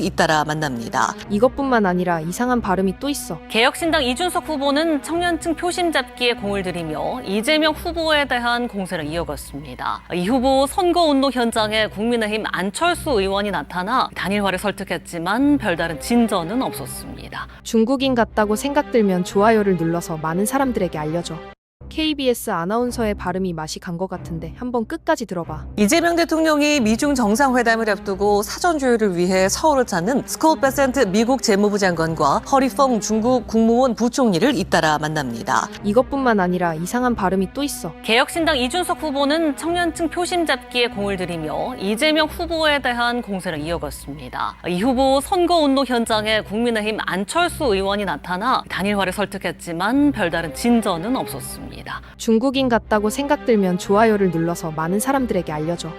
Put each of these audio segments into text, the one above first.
잇따라 만납니다. 이것뿐만 아니라 이상한 발음이 또 있어. 개혁신당 이준석 후보는 청년층 표심 잡기에 공을 들이며 이재명 후보에 대한 공세를 이어갔습니다. 이 후보 선거운동 현장에 국민의힘 안철수 의원이 나타나 단일화를 설득했지만 별다른 진전은 없었습니다. 중국인 같다고 생각들면 좋아요를 눌러서 많은 사람들에게 알려줘. KBS 아나운서의 발음이 맛이 간 것 같은데 한번 끝까지 들어봐. 이재명 대통령이 미중 정상회담을 앞두고 사전 조율을 위해 서울을 찾는 스콧 베센트 미국 재무부 장관과 허리펑 중국 국무원 부총리를 잇따라 만납니다. 이것뿐만 아니라 이상한 발음이 또 있어. 개혁신당 이준석 후보는 청년층 표심 잡기에 공을 들이며 이재명 후보에 대한 공세를 이어갔습니다. 이 후보 선거운동 현장에 국민의힘 안철수 의원이 나타나 단일화를 설득했지만 별다른 진전은 없었습니다. 중국인 같다고 생각들면 좋아요를 눌러서 많은 사람들에게 알려줘.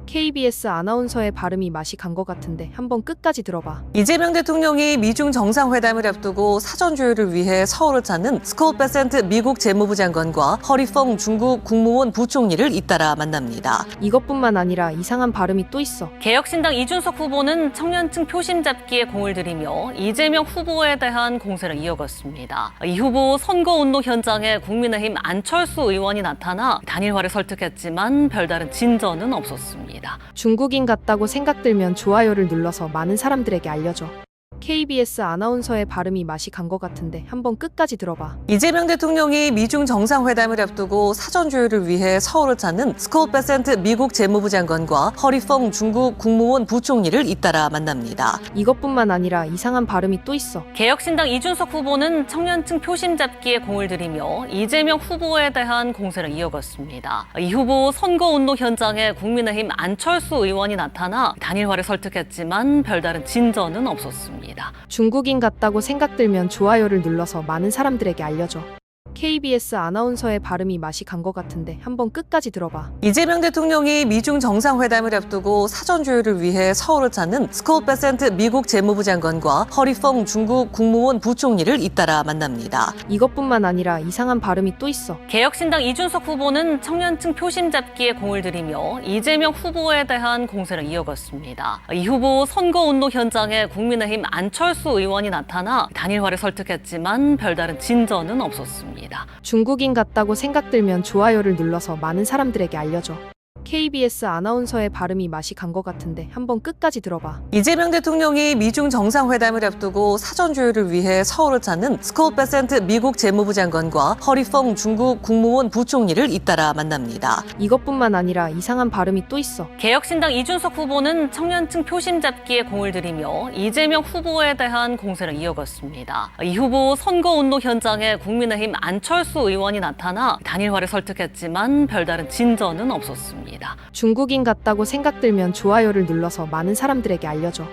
KBS 아나운서의 발음이 맛이 간 것 같은데 한번 끝까지 들어봐. 이재명 대통령이 미중 정상회담을 앞두고 사전 조율을 위해 서울을 찾는 스콧 베센트 미국 재무부 장관과 허리펑 중국 국무원 부총리를 잇따라 만납니다. 이것뿐만 아니라 이상한 발음이 또 있어. 개혁신당 이준석 후보는 청년층 표심 잡기에 공을 들이며 이재명 후보에 대한 공세를 이어갔습니다. 이 후보 선거운동 현장에 국민의힘 안철수 의원이 나타나 단일화를 설득했지만 별다른 진전은 없었습니다. 중국인 같다고 생각들면 좋아요를 눌러서 많은 사람들에게 알려줘. KBS 아나운서의 발음이 맛이 간 것 같은데 한번 끝까지 들어봐. 이재명 대통령이 미중 정상회담을 앞두고 사전 조율을 위해 서울을 찾는 스콧 베센트 미국 재무부 장관과 허리펑 중국 국무원 부총리를 잇따라 만납니다. 이것뿐만 아니라 이상한 발음이 또 있어. 개혁신당 이준석 후보는 청년층 표심 잡기에 공을 들이며 이재명 후보에 대한 공세를 이어갔습니다. 이 후보 선거운동 현장에 국민의힘 안철수 의원이 나타나 단일화를 설득했지만 별다른 진전은 없었습니다. 중국인 같다고 생각들면 좋아요를 눌러서 많은 사람들에게 알려줘. KBS 아나운서의 발음이 맛이 간 것 같은데 한번 끝까지 들어봐. 이재명 대통령이 미중 정상회담을 앞두고 사전 조율을 위해 서울을 찾는 스콧 베센트 미국 재무부 장관과 허리펑 중국 국무원 부총리를 잇따라 만납니다. 이것뿐만 아니라 이상한 발음이 또 있어. 개혁신당 이준석 후보는 청년층 표심 잡기에 공을 들이며 이재명 후보에 대한 공세를 이어갔습니다. 이 후보 선거운동 현장에 국민의힘 안철수 의원이 나타나 단일화를 설득했지만 별다른 진전은 없었습니다. 중국인 같다고 생각들면 좋아요를 눌러서 많은 사람들에게 알려줘. KBS 아나운서의 발음이 맛이 간 것 같은데 한번 끝까지 들어봐. 이재명 대통령이 미중 정상회담을 앞두고 사전 조율을 위해 서울을 찾는 스콧 베센트 미국 재무부 장관과 허리펑 중국 국무원 부총리를 잇따라 만납니다. 이것뿐만 아니라 이상한 발음이 또 있어. 개혁신당 이준석 후보는 청년층 표심 잡기에 공을 들이며 이재명 후보에 대한 공세를 이어갔습니다. 이 후보 선거운동 현장에 국민의힘 안철수 의원이 나타나 단일화를 설득했지만 별다른 진전은 없었습니다. 중국인 같다고 생각들면 좋아요를 눌러서 많은 사람들에게 알려줘.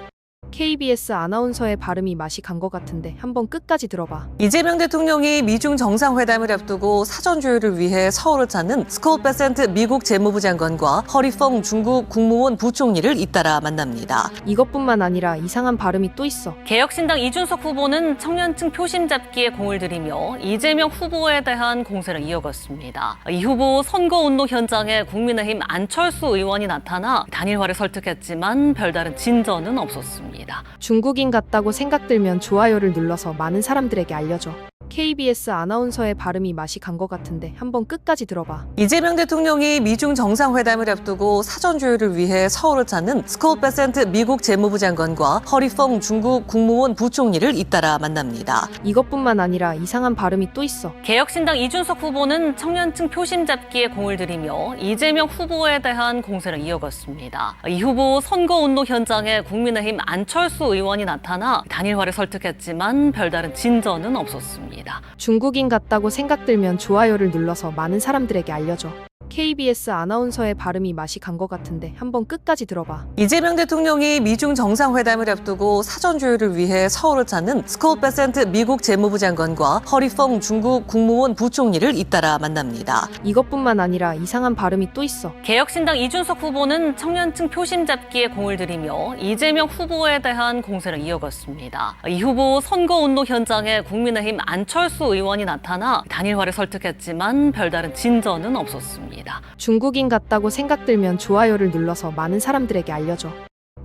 KBS 아나운서의 발음이 맛이 간 것 같은데 한번 끝까지 들어봐. 이재명 대통령이 미중 정상회담을 앞두고 사전 조율을 위해 서울을 찾는 스콧 베센트 미국 재무부 장관과 허리펑 중국 국무원 부총리를 잇따라 만납니다. 이것뿐만 아니라 이상한 발음이 또 있어. 개혁신당 이준석 후보는 청년층 표심 잡기에 공을 들이며 이재명 후보에 대한 공세를 이어갔습니다. 이 후보 선거운동 현장에 국민의힘 안철수 의원이 나타나 단일화를 설득했지만 별다른 진전은 없었습니다. 중국인 같다고 생각들면 좋아요를 눌러서 많은 사람들에게 알려줘. KBS 아나운서의 발음이 맛이 간 것 같은데 한번 끝까지 들어봐. 이재명 대통령이 미중 정상회담을 앞두고 사전 조율을 위해 서울을 찾는 스콧 베센트 미국 재무부 장관과 허리펑 중국 국무원 부총리를 잇따라 만납니다. 이것뿐만 아니라 이상한 발음이 또 있어. 개혁신당 이준석 후보는 청년층 표심 잡기에 공을 들이며 이재명 후보에 대한 공세를 이어갔습니다. 이 후보 선거운동 현장에 국민의힘 안철수 의원이 나타나 단일화를 설득했지만 별다른 진전은 없었습니다. 중국인 같다고 생각들면 좋아요를 눌러서 많은 사람들에게 알려줘. KBS 아나운서의 발음이 맛이 간 것 같은데 한번 끝까지 들어봐. 이재명 대통령이 미중 정상회담을 앞두고 사전 조율을 위해 서울을 찾는 스콧 베센트 미국 재무부 장관과 허리펑 중국 국무원 부총리를 잇따라 만납니다. 이것뿐만 아니라 이상한 발음이 또 있어. 개혁신당 이준석 후보는 청년층 표심 잡기에 공을 들이며 이재명 후보에 대한 공세를 이어갔습니다. 이 후보 선거운동 현장에 국민의힘 안철수 의원이 나타나 단일화를 설득했지만 별다른 진전은 없었습니다. 중국인 같다고 생각들면 좋아요를 눌러서 많은 사람들에게 알려줘.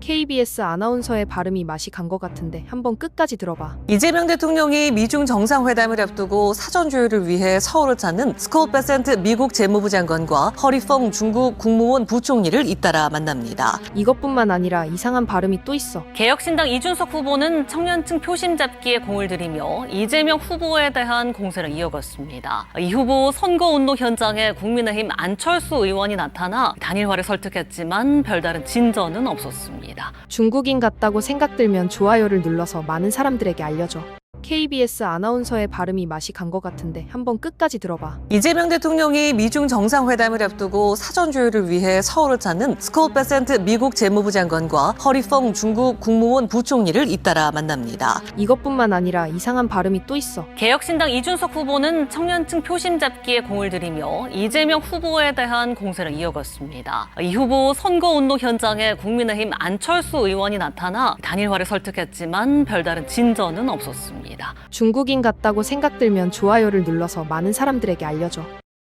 KBS 아나운서의 발음이 맛이 간 것 같은데 한번 끝까지 들어봐. 이재명 대통령이 미중 정상회담을 앞두고 사전 조율을 위해 서울을 찾는 스콧 베센트 미국 재무부 장관과 허리펑 중국 국무원 부총리를 잇따라 만납니다. 이것뿐만 아니라 이상한 발음이 또 있어. 개혁신당 이준석 후보는 청년층 표심 잡기에 공을 들이며 이재명 후보에 대한 공세를 이어갔습니다. 이 후보 선거운동 현장에 국민의힘 안철수 의원이 나타나 단일화를 설득했지만 별다른 진전은 없었습니다. 중국인 같다고 생각들면 좋아요를 눌러서 많은 사람들에게 알려줘. KBS 아나운서의 발음이 맛이 간 것 같은데 한번 끝까지 들어봐. 이재명 대통령이 미중 정상회담을 앞두고 사전 조율을 위해 서울을 찾는 스콧 베센트 미국 재무부 장관과 허리펑 중국 국무원 부총리를 잇따라 만납니다. 이것뿐만 아니라 이상한 발음이 또 있어. 개혁신당 이준석 후보는 청년층 표심 잡기에 공을 들이며 이재명 후보에 대한 공세를 이어갔습니다. 이 후보 선거운동 현장에 국민의힘 안철수 의원이 나타나 단일화를 설득했지만 별다른 진전은 없었습니다. 중국인 같다고 생각들면 좋아요를 눌러서 많은 사람들에게 알려줘.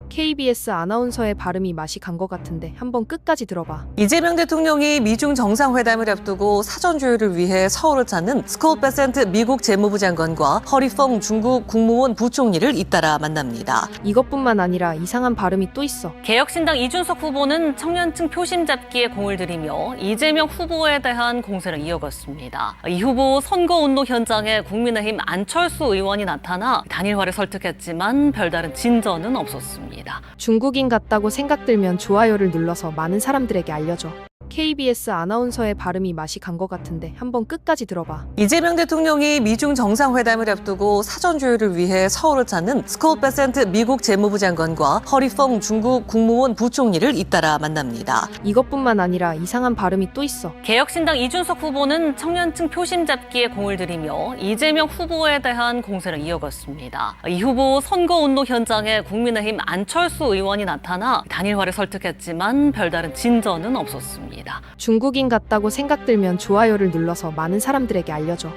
KBS 아나운서의 발음이 맛이 간 것 같은데 한번 끝까지 들어봐. 이재명 대통령이 미중 정상회담을 앞두고 사전 조율을 위해 서울을 찾는 스콧 베센트 미국 재무부 장관과 허리펑 중국 국무원 부총리를 잇따라 만납니다. 이것뿐만 아니라 이상한 발음이 또 있어. 개혁신당 이준석 후보는 청년층 표심 잡기에 공을 들이며 이재명 후보에 대한 공세를 이어갔습니다. 이 후보 선거운동 현장에 국민의힘 안철수 의원이 나타나 단일화를 설득했지만 별다른 진전은 없었습니다. 중국인 같다고 생각들면 좋아요를 눌러서 많은 사람들에게 알려줘. KBS 아나운서의 발음이 맛이 간 것 같은데 한번 끝까지 들어봐. 이재명 대통령이 미중 정상회담을 앞두고 사전 조율을 위해 서울을 찾는 스콧 베센트 미국 재무부 장관과 허리펑 중국 국무원 부총리를 잇따라 만납니다. 이것뿐만 아니라 이상한 발음이 또 있어. 개혁신당 이준석 후보는 청년층 표심 잡기에 공을 들이며 이재명 후보에 대한 공세를 이어갔습니다. 이 후보 선거운동 현장에 국민의힘 안철수 의원이 나타나 단일화를 설득했지만 별다른 진전은 없었습니다. 중국인 같다고 생각들면 좋아요를 눌러서 많은 사람들에게 알려줘.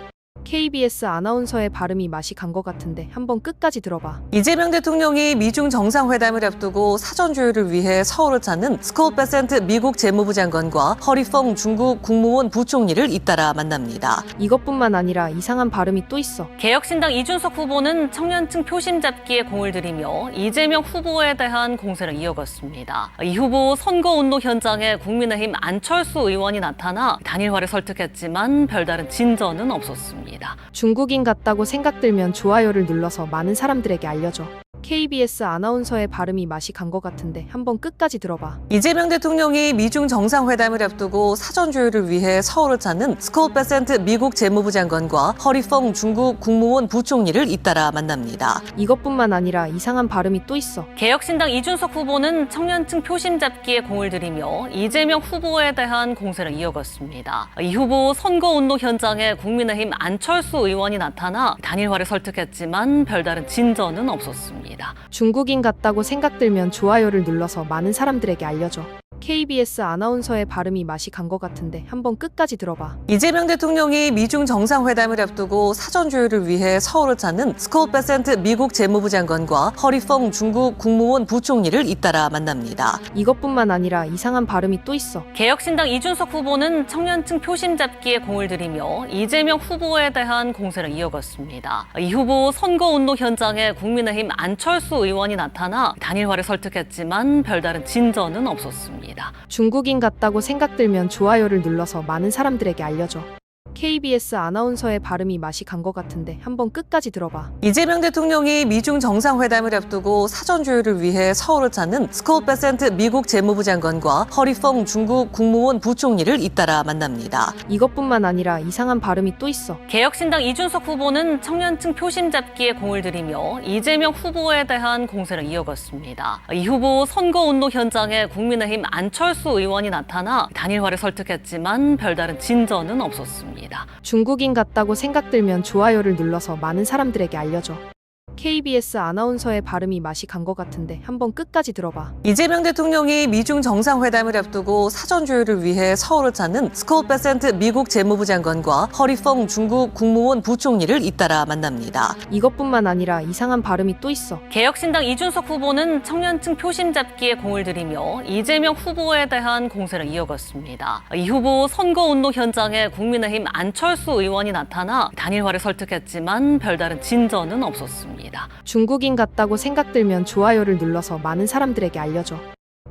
KBS 아나운서의 발음이 맛이 간 것 같은데 한번 끝까지 들어봐. 이재명 대통령이 미중 정상회담을 앞두고 사전 조율을 위해 서울을 찾는 스콧 베센트 미국 재무부 장관과 허리펑 중국 국무원 부총리를 잇따라 만납니다. 이것뿐만 아니라 이상한 발음이 또 있어. 개혁신당 이준석 후보는 청년층 표심 잡기에 공을 들이며 이재명 후보에 대한 공세를 이어갔습니다. 이 후보 선거운동 현장에 국민의힘 안철수 의원이 나타나 단일화를 설득했지만 별다른 진전은 없었습니다. 중국인 같다고 생각들면 좋아요를 눌러서 많은 사람들에게 알려줘. KBS 아나운서의 발음이 맛이 간 것 같은데 한번 끝까지 들어봐. 이재명 대통령이 미중 정상회담을 앞두고 사전 조율을 위해 서울을 찾는 스콧 베센트 미국 재무부 장관과 허리펑 중국 국무원 부총리를 잇따라 만납니다. 이것뿐만 아니라 이상한 발음이 또 있어. 개혁신당 이준석 후보는 청년층 표심 잡기에 공을 들이며 이재명 후보에 대한 공세를 이어갔습니다. 이 후보 선거운동 현장에 국민의힘 안철수 의원이 나타나 단일화를 설득했지만 별다른 진전은 없었습니다. 중국인 같다고 생각들면 좋아요를 눌러서 많은 사람들에게 알려줘. KBS 아나운서의 발음이 맛이 간 것 같은데 한번 끝까지 들어봐. 이재명 대통령이 미중 정상회담을 앞두고 사전 조율을 위해 서울을 찾는 스콧 베센트 미국 재무부 장관과 허리펑 중국 국무원 부총리를 잇따라 만납니다. 이것뿐만 아니라 이상한 발음이 또 있어. 개혁신당 이준석 후보는 청년층 표심 잡기에 공을 들이며 이재명 후보에 대한 공세를 이어갔습니다. 이 후보 선거운동 현장에 국민의힘 안철수 의원이 나타나 단일화를 설득했지만 별다른 진전은 없었습니다. 중국인 같다고 생각들면 좋아요를 눌러서 많은 사람들에게 알려줘. KBS 아나운서의 발음이 맛이 간 것 같은데 한번 끝까지 들어봐. 이재명 대통령이 미중 정상회담을 앞두고 사전 조율을 위해 서울을 찾는 스콧 베센트 미국 재무부 장관과 허리펑 중국 국무원 부총리를 잇따라 만납니다. 이것뿐만 아니라 이상한 발음이 또 있어. 개혁신당 이준석 후보는 청년층 표심 잡기에 공을 들이며 이재명 후보에 대한 공세를 이어갔습니다. 이 후보 선거운동 현장에 국민의힘 안철수 의원이 나타나 단일화를 설득했지만 별다른 진전은 없었습니다. 중국인 같다고 생각들면 좋아요를 눌러서 많은 사람들에게 알려줘. KBS 아나운서의 발음이 맛이 간 것 같은데 한번 끝까지 들어봐. 이재명 대통령이 미중 정상회담을 앞두고 사전 조율을 위해 서울을 찾는 스콧 베센트 미국 재무부 장관과 허리펑 중국 국무원 부총리를 잇따라 만납니다. 이것뿐만 아니라 이상한 발음이 또 있어. 개혁신당 이준석 후보는 청년층 표심 잡기에 공을 들이며 이재명 후보에 대한 공세를 이어갔습니다. 이 후보 선거운동 현장에 국민의힘 안철수 의원이 나타나 단일화를 설득했지만 별다른 진전은 없었습니다. 중국인 같다고 생각들면 좋아요를 눌러서 많은 사람들에게 알려줘.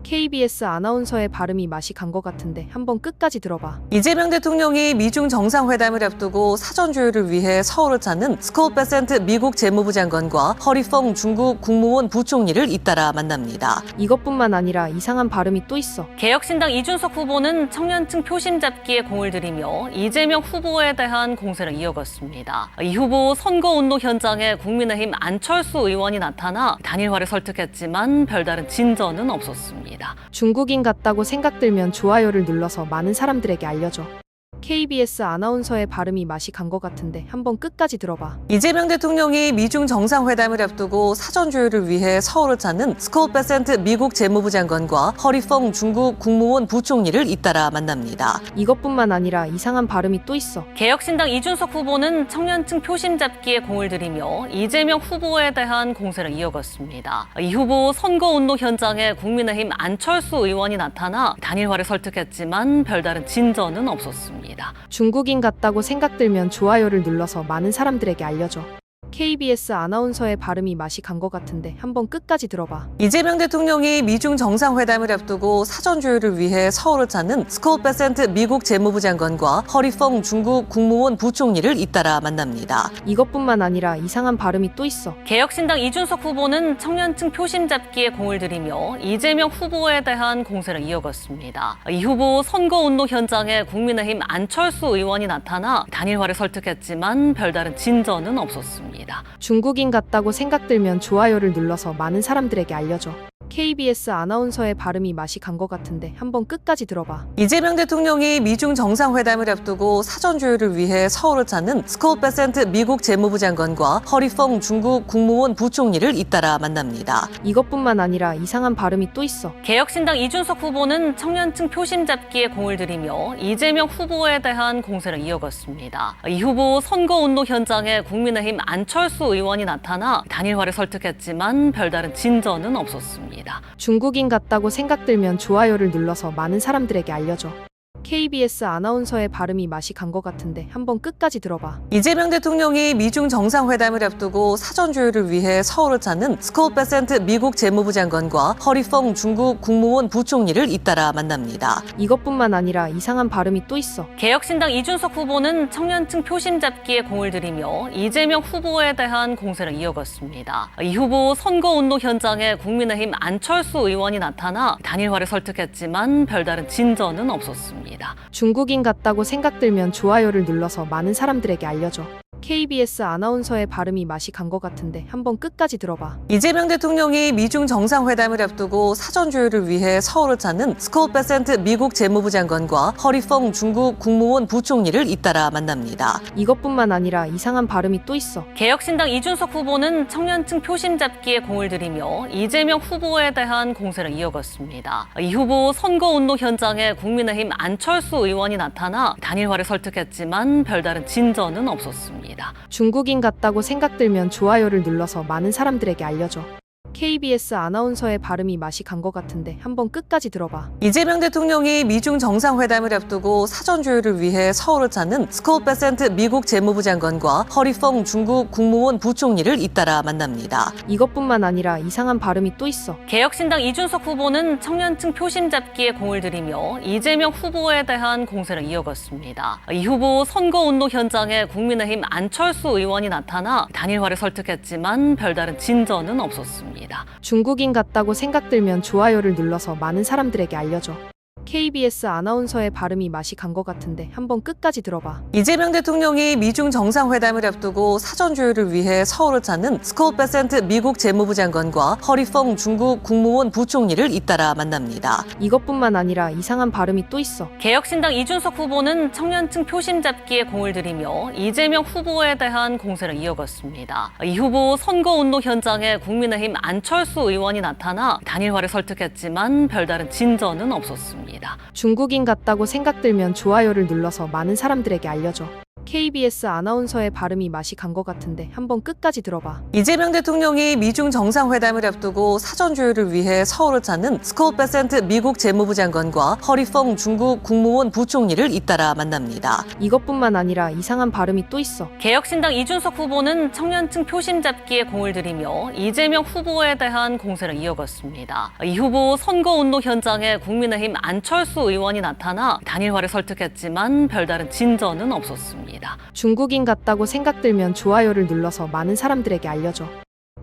KBS 아나운서의 발음이 맛이 간 것 같은데 한번 끝까지 들어봐. 이재명 대통령이 미중 정상회담을 앞두고 사전 조율을 위해 서울을 찾는 스콧 베센트 미국 재무부 장관과 허리펑 중국 국무원 부총리를 잇따라 만납니다. 이것뿐만 아니라 이상한 발음이 또 있어. 개혁신당 이준석 후보는 청년층 표심 잡기에 공을 들이며 이재명 후보에 대한 공세를 이어갔습니다. 이 후보 선거운동 현장에 국민의힘 안철수 의원이 나타나 단일화를 설득했지만 별다른 진전은 없었습니다. 중국인 같다고 생각들면 좋아요를 눌러서 많은 사람들에게 알려줘. KBS 아나운서의 발음이 맛이 간 것 같은데 한번 끝까지 들어봐. 이재명 대통령이 미중 정상회담을 앞두고 사전 조율을 위해 서울을 찾는 스콧 베센트 미국 재무부 장관과 허리펑 중국 국무원 부총리를 잇따라 만납니다. 이것뿐만 아니라 이상한 발음이 또 있어. 개혁신당 이준석 후보는 청년층 표심 잡기에 공을 들이며 이재명 후보에 대한 공세를 이어갔습니다. 이 후보 선거운동 현장에 국민의힘 안철수 의원이 나타나 단일화를 설득했지만 별다른 진전은 없었습니다. 중국인 같다고 생각들면 좋아요를 눌러서 많은 사람들에게 알려줘. KBS 아나운서의 발음이 맛이 간 것 같은데 한번 끝까지 들어봐. 이재명 대통령이 미중 정상회담을 앞두고 사전 조율을 위해 서울을 찾는 스콧 베센트 미국 재무부 장관과 허리펑 중국 국무원 부총리를 잇따라 만납니다. 이것뿐만 아니라 이상한 발음이 또 있어. 개혁신당 이준석 후보는 청년층 표심 잡기에 공을 들이며 이재명 후보에 대한 공세를 이어갔습니다. 이 후보 선거운동 현장에 국민의힘 안철수 의원이 나타나 단일화를 설득했지만 별다른 진전은 없었습니다. 중국인 같다고 생각들면 좋아요를 눌러서 많은 사람들에게 알려줘. KBS 아나운서의 발음이 맛이 간 것 같은데 한번 끝까지 들어봐. 이재명 대통령이 미중 정상회담을 앞두고 사전 조율을 위해 서울을 찾는 스콧 베센트 미국 재무부 장관과 허리펑 중국 국무원 부총리를 잇따라 만납니다. 이것뿐만 아니라 이상한 발음이 또 있어. 개혁신당 이준석 후보는 청년층 표심 잡기에 공을 들이며 이재명 후보에 대한 공세를 이어갔습니다. 이 후보 선거운동 현장에 국민의힘 안철수 의원이 나타나 단일화를 설득했지만 별다른 진전은 없었습니다. 중국인 같다고 생각들면 좋아요를 눌러서 많은 사람들에게 알려줘. KBS 아나운서의 발음이 맛이 간 것 같은데 한번 끝까지 들어봐. 이재명 대통령이 미중 정상회담을 앞두고 사전 조율을 위해 서울을 찾는 스콧 베센트 미국 재무부 장관과 허리펑 중국 국무원 부총리를 잇따라 만납니다. 이것뿐만 아니라 이상한 발음이 또 있어. 개혁신당 이준석 후보는 청년층 표심 잡기에 공을 들이며 이재명 후보에 대한 공세를 이어갔습니다. 이 후보 선거운동 현장에 국민의힘 안철수 의원이 나타나 단일화를 설득했지만 별다른 진전은 없었습니다. 중국인 같다고 생각들면 좋아요를 눌러서 많은 사람들에게 알려줘. KBS 아나운서의 발음이 맛이 간 것 같은데 한번 끝까지 들어봐. 이재명 대통령이 미중 정상회담을 앞두고 사전 조율을 위해 서울을 찾는 스콧 베센트 미국 재무부 장관과 허리펑 중국 국무원 부총리를 잇따라 만납니다. 이것뿐만 아니라 이상한 발음이 또 있어. 개혁신당 이준석 후보는 청년층 표심 잡기에 공을 들이며 이재명 후보에 대한 공세를 이어갔습니다. 이 후보 선거운동 현장에 국민의힘 안철수 의원이 나타나 단일화를 설득했지만 별다른 진전은 없었습니다. 중국인 같다고 생각들면 좋아요를 눌러서 많은 사람들에게 알려줘. KBS 아나운서의 발음이 맛이 간 것 같은데 한번 끝까지 들어봐. 이재명 대통령이 미중 정상회담을 앞두고 사전 조율을 위해 서울을 찾는 스콧 베센트 미국 재무부 장관과 허리펑 중국 국무원 부총리를 잇따라 만납니다. 이것뿐만 아니라 이상한 발음이 또 있어. 개혁신당 이준석 후보는 청년층 표심 잡기에 공을 들이며 이재명 후보에 대한 공세를 이어갔습니다. 이 후보 선거운동 현장에 국민의힘 안철수 의원이 나타나 단일화를 설득했지만 별다른 진전은 없었습니다. 중국인 같다고 생각들면 좋아요를 눌러서 많은 사람들에게 알려줘. KBS 아나운서의 발음이 맛이 간 것 같은데 한번 끝까지 들어봐. 이재명 대통령이 미중 정상회담을 앞두고 사전 조율을 위해 서울을 찾는 스콧 베센트 미국 재무부 장관과 허리펑 중국 국무원 부총리를 잇따라 만납니다. 이것뿐만 아니라 이상한 발음이 또 있어. 개혁신당 이준석 후보는 청년층 표심 잡기에 공을 들이며 이재명 후보에 대한 공세를 이어갔습니다. 이 후보 선거운동 현장에 국민의힘 안철수 의원이 나타나 단일화를 설득했지만 별다른 진전은 없었습니다. 중국인 같다고 생각들면 좋아요를 눌러서 많은 사람들에게 알려줘. KBS 아나운서의 발음이 맛이 간 것 같은데 한번 끝까지 들어봐. 이재명 대통령이 미중 정상회담을 앞두고 사전 조율을 위해 서울을 찾는 스콧 베센트 미국 재무부 장관과 허리펑 중국 국무원 부총리를 잇따라 만납니다. 이것뿐만 아니라 이상한 발음이 또 있어. 개혁신당 이준석 후보는 청년층 표심 잡기에 공을 들이며 이재명 후보에 대한 공세를 이어갔습니다. 이 후보 선거운동 현장에 국민의힘 안철수 의원이 나타나 단일화를 설득했지만 별다른 진전은 없었습니다. 중국인 같다고 생각들면 좋아요를 눌러서 많은 사람들에게 알려줘.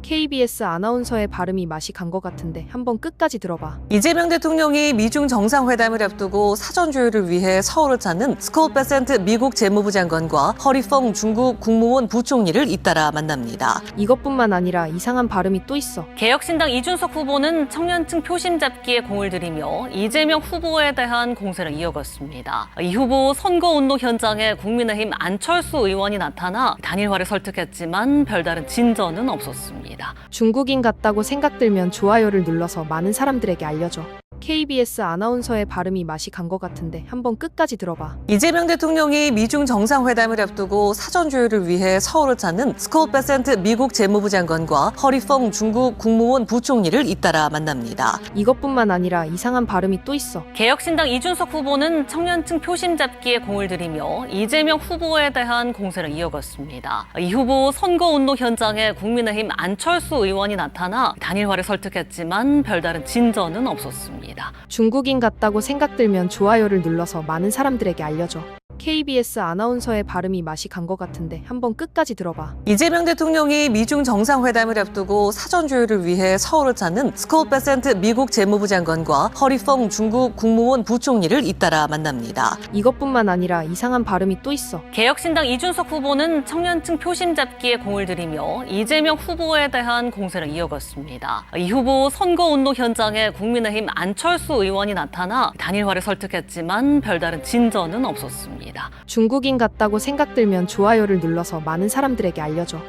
KBS 아나운서의 발음이 맛이 간 것 같은데 한번 끝까지 들어봐. 이재명 대통령이 미중 정상회담을 앞두고 사전 조율을 위해 서울을 찾는 스콧 베센트 미국 재무부 장관과 허리펑 중국 국무원 부총리를 잇따라 만납니다. 이것뿐만 아니라 이상한 발음이 또 있어. 개혁신당 이준석 후보는 청년층 표심 잡기에 공을 들이며 이재명 후보에 대한 공세를 이어갔습니다. 이 후보 선거운동 현장에 국민의힘 안철수 의원이 나타나 단일화를 설득했지만 별다른 진전은 없었습니다. 중국인 같다고 생각들면 좋아요를 눌러서 많은 사람들에게 알려줘. KBS 아나운서의 발음이 맛이 간 것 같은데 한번 끝까지 들어봐. 이재명 대통령이 미중 정상회담을 앞두고 사전 조율을 위해 서울을 찾는 스콧 베센트 미국 재무부 장관과 허리펑 중국 국무원 부총리를 잇따라 만납니다. 이것뿐만 아니라 이상한 발음이 또 있어. 개혁신당 이준석 후보는 청년층 표심 잡기에 공을 들이며 이재명 후보에 대한 공세를 이어갔습니다. 이 후보 선거운동 현장에 국민의힘 안철수 의원이 나타나 단일화를 설득했지만 별다른 진전은 없었습니다. 중국인 같다고 생각들면 좋아요를 눌러서 많은 사람들에게 알려줘. KBS 아나운서의 발음이 맛이 간 것 같은데 한번 끝까지 들어봐. 이재명 대통령이 미중 정상회담을 앞두고 사전 조율을 위해 서울을 찾는 스콧 베센트 미국 재무부 장관과 허리펑 중국 국무원 부총리를 잇따라 만납니다. 이것뿐만 아니라 이상한 발음이 또 있어. 개혁신당 이준석 후보는 청년층 표심 잡기에 공을 들이며 이재명 후보에 대한 공세를 이어갔습니다. 이 후보 선거운동 현장에 국민의힘 안철수 의원이 나타나 단일화를 설득했지만 별다른 진전은 없었습니다. 중국인 같다고 생각들면 좋아요를 눌러서 많은 사람들에게 알려줘.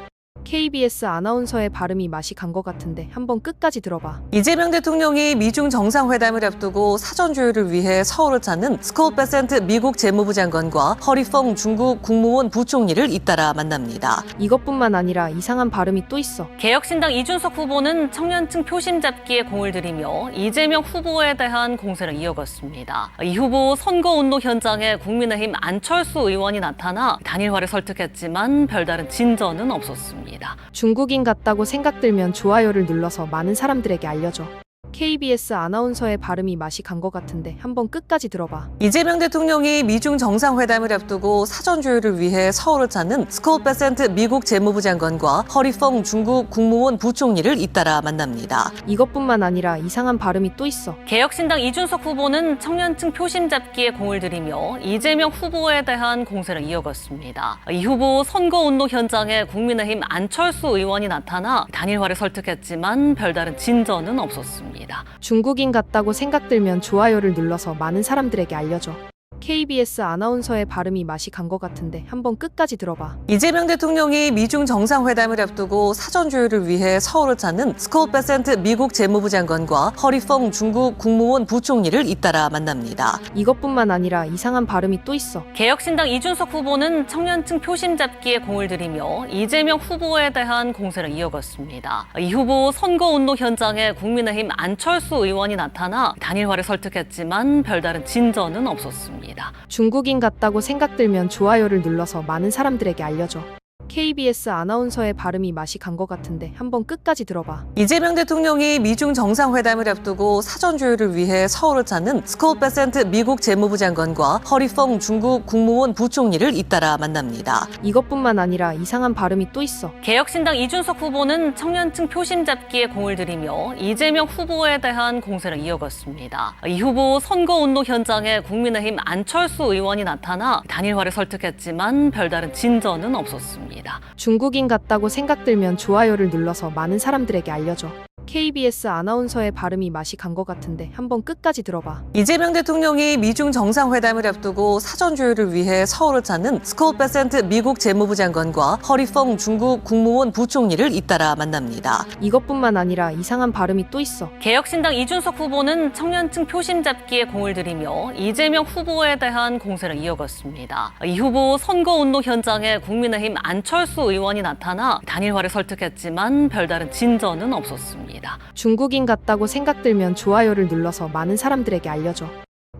KBS 아나운서의 발음이 맛이 간 것 같은데 한번 끝까지 들어봐. 이재명 대통령이 미중 정상회담을 앞두고 사전 조율을 위해 서울을 찾는 스콧 베센트 미국 재무부 장관과 허리펑 중국 국무원 부총리를 잇따라 만납니다. 이것뿐만 아니라 이상한 발음이 또 있어. 개혁신당 이준석 후보는 청년층 표심 잡기에 공을 들이며 이재명 후보에 대한 공세를 이어갔습니다. 이 후보 선거운동 현장에 국민의힘 안철수 의원이 나타나 단일화를 설득했지만 별다른 진전은 없었습니다. 중국인 같다고 생각들면 좋아요를 눌러서 많은 사람들에게 알려줘. KBS 아나운서의 발음이 맛이 간 것 같은데 한번 끝까지 들어봐. 이재명 대통령이 미중 정상회담을 앞두고 사전 조율을 위해 서울을 찾는 스콧 베센트 미국 재무부 장관과 허리펑 중국 국무원 부총리를 잇따라 만납니다. 이것뿐만 아니라 이상한 발음이 또 있어. 개혁신당 이준석 후보는 청년층 표심 잡기에 공을 들이며 이재명 후보에 대한 공세를 이어갔습니다. 이 후보 선거운동 현장에 국민의힘 안철수 의원이 나타나 단일화를 설득했지만 별다른 진전은 없었습니다. 중국인 같다고 생각들면 좋아요를 눌러서 많은 사람들에게 알려줘. KBS 아나운서의 발음이 맛이 간 것 같은데 한번 끝까지 들어봐. 이재명 대통령이 미중 정상회담을 앞두고 사전 조율을 위해 서울을 찾는 스콧 베센트 미국 재무부 장관과 허리펑 중국 국무원 부총리를 잇따라 만납니다. 이것뿐만 아니라 이상한 발음이 또 있어. 개혁신당 이준석 후보는 청년층 표심 잡기에 공을 들이며 이재명 후보에 대한 공세를 이어갔습니다. 이 후보 선거운동 현장에 국민의힘 안철수 의원이 나타나 단일화를 설득했지만 별다른 진전은 없었습니다. 중국인 같다고 생각들면 좋아요를 눌러서 많은 사람들에게 알려줘. KBS 아나운서의 발음이 맛이 간 것 같은데 한번 끝까지 들어봐. 이재명 대통령이 미중 정상회담을 앞두고 사전 조율을 위해 서울을 찾는 스콧 베센트 미국 재무부 장관과 허리펑 중국 국무원 부총리를 잇따라 만납니다. 이것뿐만 아니라 이상한 발음이 또 있어. 개혁신당 이준석 후보는 청년층 표심 잡기에 공을 들이며 이재명 후보에 대한 공세를 이어갔습니다. 이 후보 선거운동 현장에 국민의힘 안철수 의원이 나타나 단일화를 설득했지만 별다른 진전은 없었습니다. 중국인 같다고 생각들면 좋아요를 눌러서 많은 사람들에게 알려줘. KBS 아나운서의 발음이 맛이 간 것 같은데 한번 끝까지 들어봐. 이재명 대통령이 미중 정상회담을 앞두고 사전 조율을 위해 서울을 찾는 스콧 베센트 미국 재무부 장관과 허리펑 중국 국무원 부총리를 잇따라 만납니다. 이것뿐만 아니라 이상한 발음이 또 있어. 개혁신당 이준석 후보는 청년층 표심 잡기에 공을 들이며 이재명 후보에 대한 공세를 이어갔습니다. 이 후보 선거운동 현장에 국민의힘 안철수 의원이 나타나 단일화를 설득했지만 별다른 진전은 없었습니다. 중국인 같다고 생각들면 좋아요를 눌러서 많은 사람들에게 알려줘.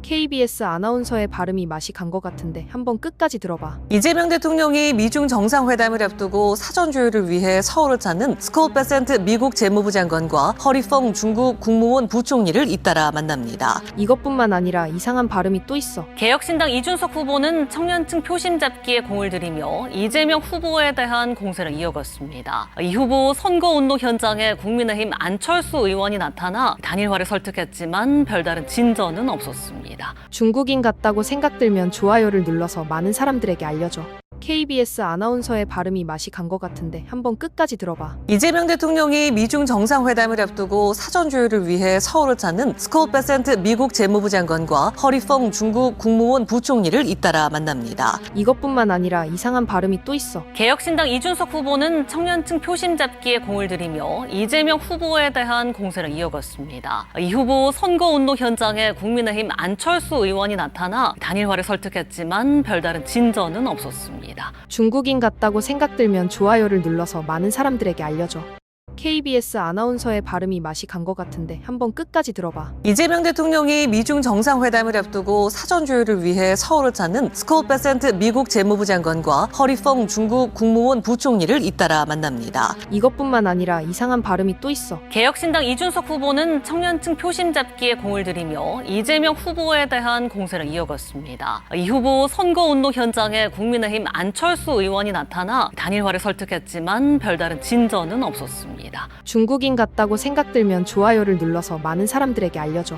KBS 아나운서의 발음이 맛이 간 것 같은데 한번 끝까지 들어봐. 이재명 대통령이 미중 정상회담을 앞두고 사전 조율을 위해 서울을 찾는 스콧 베센트 미국 재무부 장관과 허리펑 중국 국무원 부총리를 잇따라 만납니다. 이것뿐만 아니라 이상한 발음이 또 있어. 개혁신당 이준석 후보는 청년층 표심 잡기에 공을 들이며 이재명 후보에 대한 공세를 이어갔습니다. 이 후보 선거운동 현장에 국민의힘 안철수 의원이 나타나 단일화를 설득했지만 별다른 진전은 없었습니다. 중국인 같다고 생각들면 좋아요를 눌러서 많은 사람들에게 알려줘. KBS 아나운서의 발음이 맛이 간 것 같은데 한번 끝까지 들어봐. 이재명 대통령이 미중 정상회담을 앞두고 사전 조율을 위해 서울을 찾는 스콧 베센트 미국 재무부 장관과 허리펑 중국 국무원 부총리를 잇따라 만납니다. 이것뿐만 아니라 이상한 발음이 또 있어. 개혁신당 이준석 후보는 청년층 표심 잡기에 공을 들이며 이재명 후보에 대한 공세를 이어갔습니다. 이 후보 선거운동 현장에 국민의힘 안철수 의원이 나타나 단일화를 설득했지만 별다른 진전은 없었습니다. 중국인 같다고 생각들면 좋아요를 눌러서 많은 사람들에게 알려줘. KBS 아나운서의 발음이 맛이 간 것 같은데 한번 끝까지 들어봐. 이재명 대통령이 미중 정상회담을 앞두고 사전 조율을 위해 서울을 찾는 스콧 베센트 미국 재무부 장관과 허리펑 중국 국무원 부총리를 잇따라 만납니다. 이것뿐만 아니라 이상한 발음이 또 있어. 개혁신당 이준석 후보는 청년층 표심 잡기에 공을 들이며 이재명 후보에 대한 공세를 이어갔습니다. 이 후보 선거운동 현장에 국민의힘 안철수 의원이 나타나 단일화를 설득했지만 별다른 진전은 없었습니다. 중국인 같다고 생각들면 좋아요를 눌러서 많은 사람들에게 알려줘.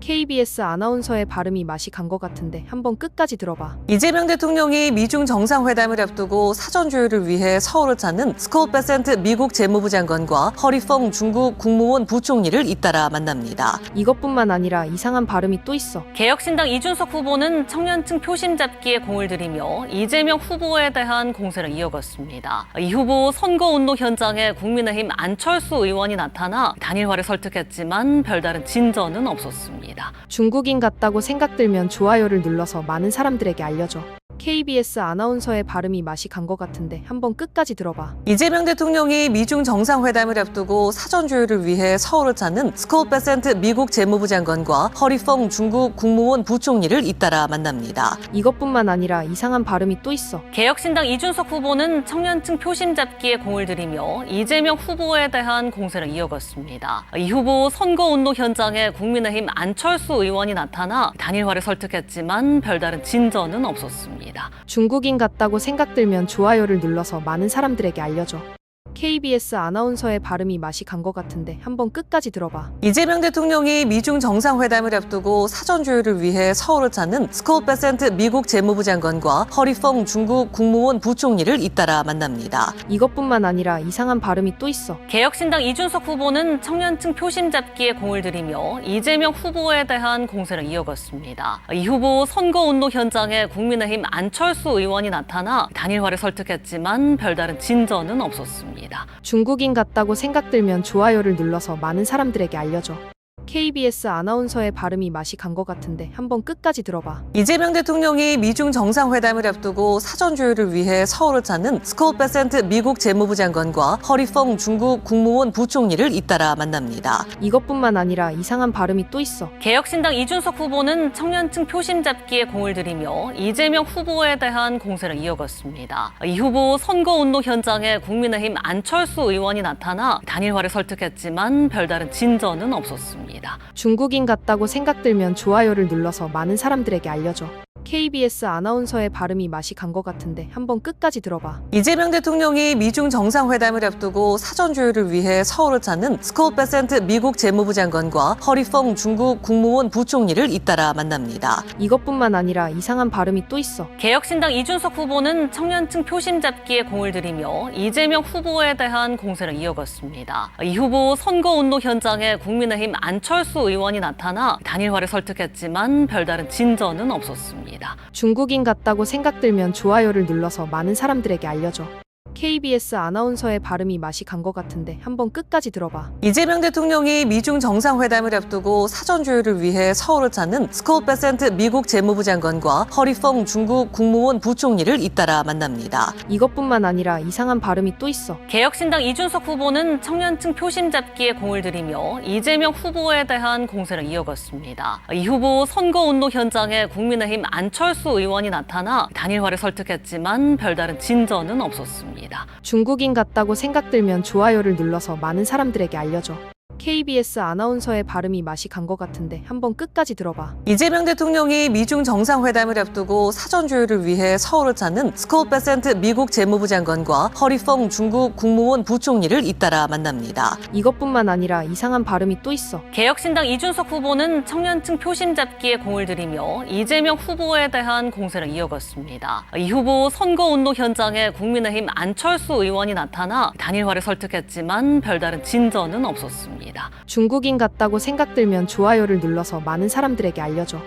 KBS 아나운서의 발음이 맛이 간 것 같은데 한번 끝까지 들어봐. 이재명 대통령이 미중 정상회담을 앞두고 사전 조율을 위해 서울을 찾는 스콧 베센트 미국 재무부 장관과 허리펑 중국 국무원 부총리를 잇따라 만납니다. 이것뿐만 아니라 이상한 발음이 또 있어. 개혁신당 이준석 후보는 청년층 표심 잡기에 공을 들이며 이재명 후보에 대한 공세를 이어갔습니다. 이 후보 선거운동 현장에 국민의힘 안철수 의원이 나타나 단일화를 설득했지만 별다른 진전은 없었습니다. 중국인 같다고 생각들면 좋아요를 눌러서 많은 사람들에게 알려줘. KBS 아나운서의 발음이 맛이 간 것 같은데 한번 끝까지 들어봐. 이재명 대통령이 미중 정상회담을 앞두고 사전 조율을 위해 서울을 찾는 스콧 베센트 미국 재무부 장관과 허리펑 중국 국무원 부총리를 잇따라 만납니다. 이것뿐만 아니라 이상한 발음이 또 있어. 개혁신당 이준석 후보는 청년층 표심 잡기에 공을 들이며 이재명 후보에 대한 공세를 이어갔습니다. 이 후보 선거운동 현장에 국민의힘 안철수 의원이 나타나 단일화를 설득했지만 별다른 진전은 없었습니다. 중국인 같다고 생각들면 좋아요를 눌러서 많은 사람들에게 알려줘. KBS 아나운서의 발음이 맛이 간 것 같은데 한번 끝까지 들어봐. 이재명 대통령이 미중 정상회담을 앞두고 사전 조율을 위해 서울을 찾는 스콧 베센트 미국 재무부 장관과 허리펑 중국 국무원 부총리를 잇따라 만납니다. 이것뿐만 아니라 이상한 발음이 또 있어. 개혁신당 이준석 후보는 청년층 표심 잡기에 공을 들이며 이재명 후보에 대한 공세를 이어갔습니다. 이 후보 선거운동 현장에 국민의힘 안철수 의원이 나타나 단일화를 설득했지만 별다른 진전은 없었습니다. 중국인 같다고 생각들면 좋아요를 눌러서 많은 사람들에게 알려줘. KBS 아나운서의 발음이 맛이 간 것 같은데 한번 끝까지 들어봐. 이재명 대통령이 미중 정상회담을 앞두고 사전 조율을 위해 서울을 찾는 스콧 베센트 미국 재무부 장관과 허리펑 중국 국무원 부총리를 잇따라 만납니다. 이것뿐만 아니라 이상한 발음이 또 있어. 개혁신당 이준석 후보는 청년층 표심 잡기에 공을 들이며 이재명 후보에 대한 공세를 이어갔습니다. 이 후보 선거 운동 현장에 국민의힘 안철수 의원이 나타나 단일화를 설득했지만 별다른 진전은 없었습니다. 중국인 같다고 생각들면 좋아요를 눌러서 많은 사람들에게 알려줘. KBS 아나운서의 발음이 맛이 간 것 같은데 한번 끝까지 들어봐. 이재명 대통령이 미중 정상회담을 앞두고 사전 조율을 위해 서울을 찾는 스콧 베센트 미국 재무부 장관과 허리펑 중국 국무원 부총리를 잇따라 만납니다. 이것뿐만 아니라 이상한 발음이 또 있어. 개혁신당 이준석 후보는 청년층 표심 잡기에 공을 들이며 이재명 후보에 대한 공세를 이어갔습니다. 이 후보 선거 운동 현장에 국민의힘 안철수 의원이 나타나 단일화를 설득했지만 별다른 진전은 없었습니다. 중국인 같다고 생각들면 좋아요를 눌러서 많은 사람들에게 알려줘. KBS 아나운서의 발음이 맛이 간 것 같은데 한번 끝까지 들어봐. 이재명 대통령이 미중 정상회담을 앞두고 사전 조율을 위해 서울을 찾는 스콧 베센트 미국 재무부 장관과 허리펑 중국 국무원 부총리를 잇따라 만납니다. 이것뿐만 아니라 이상한 발음이 또 있어. 개혁신당 이준석 후보는 청년층 표심 잡기에 공을 들이며 이재명 후보에 대한 공세를 이어갔습니다. 이 후보 선거 운동 현장에 국민의힘 안철수 의원이 나타나 단일화를 설득했지만 별다른 진전은 없었습니다. 중국인 같다고 생각들면 좋아요를 눌러서 많은 사람들에게 알려줘. KBS 아나운서의 발음이 맛이 간 것 같은데 한번 끝까지 들어봐. 이재명 대통령이 미중 정상회담을 앞두고 사전 조율을 위해 서울을 찾는 스콧 베센트 미국 재무부 장관과 허리펑 중국 국무원 부총리를 잇따라 만납니다. 이것뿐만 아니라 이상한 발음이 또 있어. 개혁신당 이준석 후보는 청년층 표심 잡기에 공을 들이며 이재명 후보에 대한 공세를 이어갔습니다. 이 후보 선거 운동 현장에 국민의힘 안철수 의원이 나타나 단일화를 설득했지만 별다른 진전은 없었습니다. 중국인 같다고 생각들면 좋아요를 눌러서 많은 사람들에게 알려줘.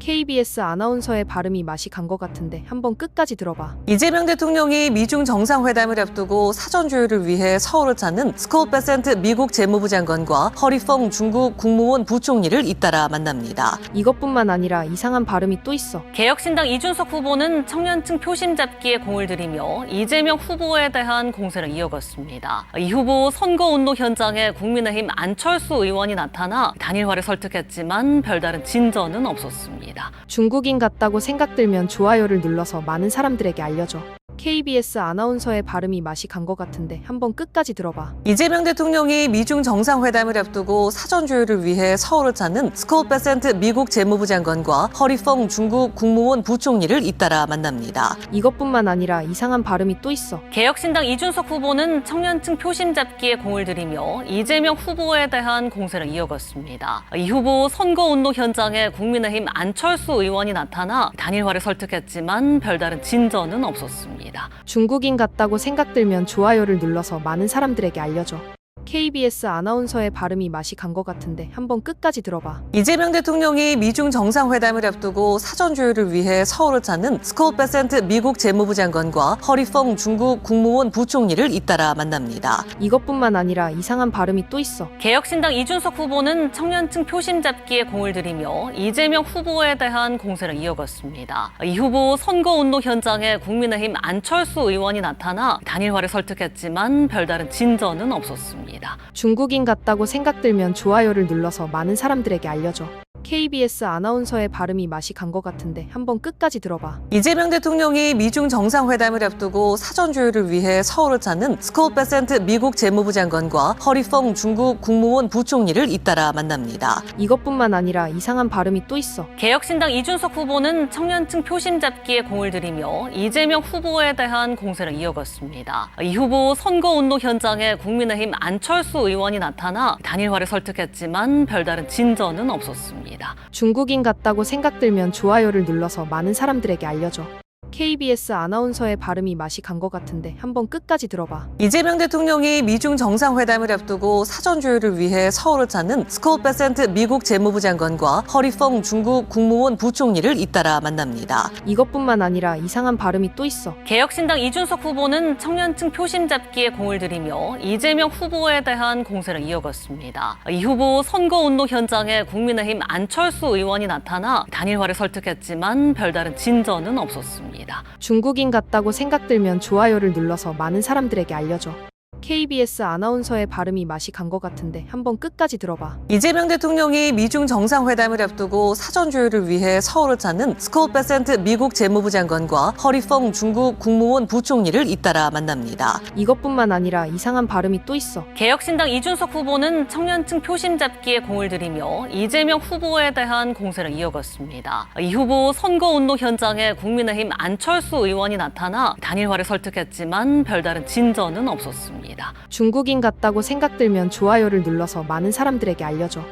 KBS 아나운서의 발음이 맛이 간 것 같은데 한번 끝까지 들어봐. 이재명 대통령이 미중 정상회담을 앞두고 사전 조율을 위해 서울을 찾는 스콧 베센트 미국 재무부 장관과 허리펑 중국 국무원 부총리를 잇따라 만납니다. 이것뿐만 아니라 이상한 발음이 또 있어. 개혁신당 이준석 후보는 청년층 표심 잡기에 공을 들이며 이재명 후보에 대한 공세를 이어갔습니다. 이 후보 선거 운동 현장에 국민의힘 안철수 의원이 나타나 단일화를 설득했지만 별다른 진전은 없었습니다. 중국인 같다고 생각들면 좋아요를 눌러서 많은 사람들에게 알려줘. KBS 아나운서의 발음이 맛이 간 것 같은데 한번 끝까지 들어봐. 이재명 대통령이 미중 정상회담을 앞두고 사전 조율을 위해 서울을 찾는 스콧 베센트 미국 재무부 장관과 허리펑 중국 국무원 부총리를 잇따라 만납니다. 이것뿐만 아니라 이상한 발음이 또 있어. 개혁신당 이준석 후보는 청년층 표심 잡기에 공을 들이며 이재명 후보에 대한 공세를 이어갔습니다. 이 후보 선거 운동 현장에 국민의힘 안철수 의원이 나타나 단일화를 설득했지만 별다른 진전은 없었습니다. 중국인 같다고 생각들면 좋아요를 눌러서 많은 사람들에게 알려줘. KBS 아나운서의 발음이 맛이 간 것 같은데 한번 끝까지 들어봐. 이재명 대통령이 미중 정상회담을 앞두고 사전 조율을 위해 서울을 찾는 스콧 베센트 미국 재무부 장관과 허리펑 중국 국무원 부총리를 잇따라 만납니다. 이것뿐만 아니라 이상한 발음이 또 있어. 개혁신당 이준석 후보는 청년층 표심 잡기에 공을 들이며 이재명 후보에 대한 공세를 이어갔습니다. 이 후보 선거 운동 현장에 국민의힘 안철수 의원이 나타나 단일화를 설득했지만 별다른 진전은 없었습니다. 중국인 같다고 생각들면 좋아요를 눌러서 많은 사람들에게 알려줘. KBS 아나운서의 발음이 맛이 간 것 같은데 한번 끝까지 들어봐. 이재명 대통령이 미중 정상회담을 앞두고 사전 조율을 위해 서울을 찾는 스콧 베센트 미국 재무부 장관과 허리펑 중국 국무원 부총리를 잇따라 만납니다. 이것뿐만 아니라 이상한 발음이 또 있어. 개혁신당 이준석 후보는 청년층 표심 잡기에 공을 들이며 이재명 후보에 대한 공세를 이어갔습니다. 이 후보 선거 운동 현장에 국민의힘 안철수 의원이 나타나 단일화를 설득했지만 별다른 진전은 없었습니다. 중국인 같다고 생각들면 좋아요를 눌러서 많은 사람들에게 알려줘. KBS 아나운서의 발음이 맛이 간 것 같은데 한번 끝까지 들어봐. 이재명 대통령이 미중 정상회담을 앞두고 사전 조율을 위해 서울을 찾는 스콧 베센트 미국 재무부 장관과 허리펑 중국 국무원 부총리를 잇따라 만납니다. 이것뿐만 아니라 이상한 발음이 또 있어. 개혁신당 이준석 후보는 청년층 표심 잡기에 공을 들이며 이재명 후보에 대한 공세를 이어갔습니다. 이 후보 선거운동 현장에 국민의힘 안철수 의원이 나타나 단일화를 설득했지만 별다른 진전은 없었습니다. 중국인 같다고 생각들면 좋아요를 눌러서 많은 사람들에게 알려줘. KBS 아나운서의 발음이 맛이 간 것 같은데 한번 끝까지 들어봐. 이재명 대통령이 미중 정상회담을 앞두고 사전 조율을 위해 서울을 찾는 스콧 베센트 미국 재무부 장관과 허리펑 중국 국무원 부총리를 잇따라 만납니다. 이것뿐만 아니라 이상한 발음이 또 있어. 개혁신당 이준석 후보는 청년층 표심 잡기에 공을 들이며 이재명 후보에 대한 공세를 이어갔습니다. 이 후보 선거운동 현장에 국민의힘 안철수 의원이 나타나 단일화를 설득했지만 별다른 진전은 없었습니다. 중국인 같다고 생각들면 좋아요를 눌러서 많은 사람들에게 알려줘.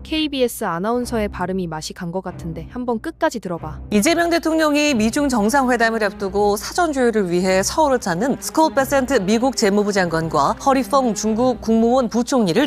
KBS 아나운서의 발음이 맛이 간 것 같은데 한번 끝까지 들어봐. 이재명 대통령이 미중 정상회담을 앞두고 사전 조율을 위해 서울을 찾는 스콧 베센트 미국 재무부 장관과 허리펑 중국 국무원 부총리를